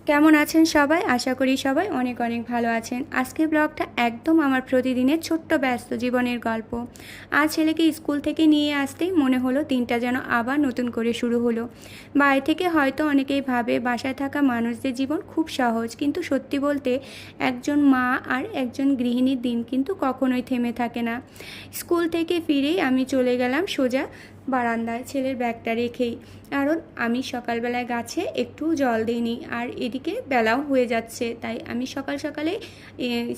কেমন আছেন সবাই? আশা করি সবাই অনেক অনেক ভালো আছেন। আজকের ব্লগটা একদম আমার প্রতিদিনের ছোট্ট ব্যস্ত জীবনের গল্প। আজ ছেলেকে স্কুল থেকে নিয়ে আসতেই মনে হলো দিনটা যেন আবার নতুন করে শুরু হলো। বাইরে থেকে হয়তো অনেকেই ভাবে বাসায় থাকা মানুষদের জীবন খুব সহজ, কিন্তু সত্যি বলতে একজন মা আর একজন গৃহিণীর দিন কিন্তু কখনোই থেমে থাকে না। স্কুল থেকে ফিরেই আমি চলে গেলাম সোজা বারান্দায় ছেলের ব্যাগটা রেখেই, কারণ আমি সকালবেলায় গাছে একটু জল দিইনি আর এদিকে বেলাও হয়ে যাচ্ছে, তাই আমি সকাল সকালে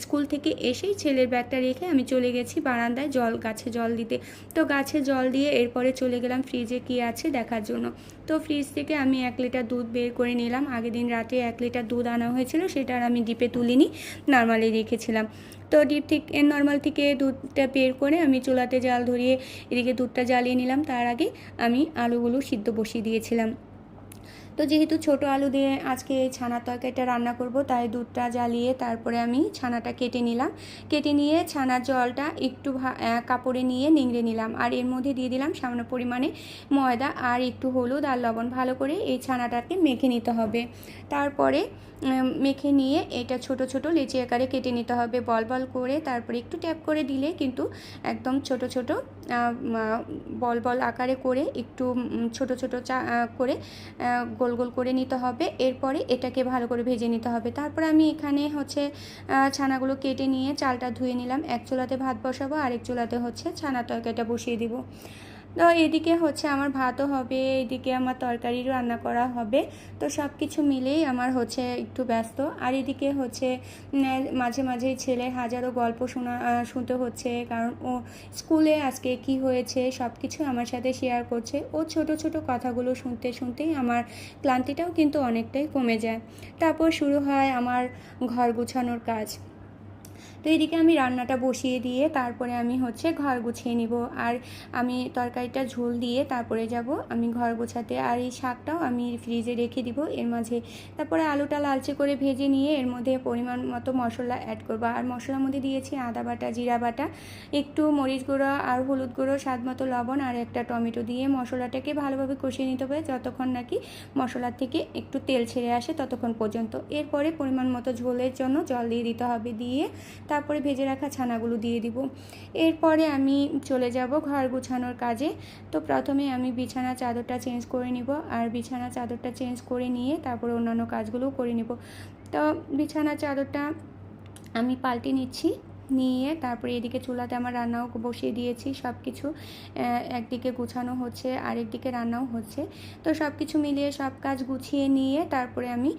স্কুল থেকে এসেই ছেলের ব্যাগটা রেখে আমি চলে গেছি বারান্দায় গাছে জল দিতে। তো গাছে জল দিয়ে এরপরে চলে গেলাম ফ্রিজে কী আছে দেখার জন্য। তো ফ্রিজ থেকে আমি 1 লিটার দুধ বের করে নিলাম। আগের দিন রাতে 1 লিটার দুধ আনা হয়েছিল, সেটা আর আমি ডিপে তুলিনি, নর্মালি রেখেছিলাম। তো ডিপ থেকে নর্মাল থেকে দুধটা বের করে আমি চুলাতে জাল ধরিয়ে এদিকে দুধটা জ্বালিয়ে নিলাম। তার আগে আমি আলুগুলো সিদ্ধ বসিয়ে দিয়েছিলাম। তো যেহেতু ছোট আলু দিয়ে আজকে এই ছানার তরকারিটা রান্না করব, তাই দুধটা জ্বালিয়ে তারপরে আমি ছানাটা কেটে নিলাম। কেটে নিয়ে ছানার জলটা একটু কাপড়ে নিয়ে নিংড়ে নিলাম, আর এর মধ্যে দিয়ে দিলাম সামান্য পরিমাণে ময়দা আর একটু হলুদ আর লবণ। ভালো করে এই ছানাটাকে মেখে নিতে হবে। তারপরে মেখে নিয়ে এটা ছোট ছোট লেচি আকারে কেটে নিতে হবে বল বল করে। তারপরে একটু ট্যাপ করে দিলে কিন্তু একদম ছোট ছোট বল বল আকারে করে একটু ছোট ছোট করে গোল গোল করে নিতে হবে। এরপরে এটাকে ভালো করে ভেজে নিতে হবে। তারপরে আমি এখানে ছানাগুলো কেটে নিয়ে চালটা ধুয়ে নিলাম। এক চুলাতে ভাত বসাবো, আরেক চুলাতে ছানার তরকারিটা বসিয়ে দিব। তো এদিকে আমার ভাতও হবে, এদিকে আমার তরকারিও রান্না করা হবে। তো সব কিছু মিলেই আমার একটু ব্যস্ত। আর এদিকে মাঝে মাঝে ছেলের হাজারো গল্প শুনতে হচ্ছে, কারণ ও স্কুলে আজকে কি হয়েছে সব কিছু আমার সাথে শেয়ার করছে। ও ছোট ছোট কথাগুলো শুনতে শুনতেই আমার ক্লান্তিটাও কিন্তু অনেকটাই কমে যায়। তারপর শুরু হয় আমার ঘর গুছানোর কাজ। তো এদিকে আমি রান্নাটা বসিয়ে দিয়ে তারপরে আমি ঘর গুছিয়ে নিব। আর আমি তরকারিটা ঝোল দিয়ে তারপরে যাব আমি ঘর গোছাতে। আর এই শাকটাও আমি ফ্রিজে রেখে দিব এর মাঝে। তারপরে আলুটা লালচে করে ভেজে নিয়ে এর মধ্যে পরিমাণ মতো মশলা অ্যাড করব। আর মশলার মধ্যে দিয়েছি আদা বাটা, জিরা বাটা, একটু মরিচ গুঁড়ো আর হলুদ গুঁড়ো, স্বাদ মতো লবণ আর একটা টমেটো দিয়ে মশলাটাকে ভালোভাবে কষিয়ে নিতে হবে যতক্ষণ নাকি মশলার থেকে একটু তেল ছেড়ে আসে ততক্ষণ পর্যন্ত। এরপরে পরিমাণ মতো ঝোলের জন্য জল দিয়ে দিতে হবে। দিয়ে তারপরে ভেজে রাখা ছানাগুলো দিয়ে দিব। এরপরে আমি চলে যাব ঘর গুছানোর কাজে। তো প্রথমে আমি বিছানা চাদরটা চেঞ্জ করে নিব, আর বিছানা চাদরটা চেঞ্জ করে নিয়ে তারপরে অন্যান্য কাজগুলোও করে নিব। তো বিছানা চাদরটা আমি পাল্টে নিচ্ছি, নিয়ে তারপরে এদিকে চুলাতে আমার রান্নাও বসিয়ে দিয়েছি। সব কিছু একদিকে গুছানো হচ্ছে, আরেকদিকে রান্নাও হচ্ছে। তো সব কিছু মিলিয়ে সব কাজ গুছিয়ে নিয়ে তারপরে আমি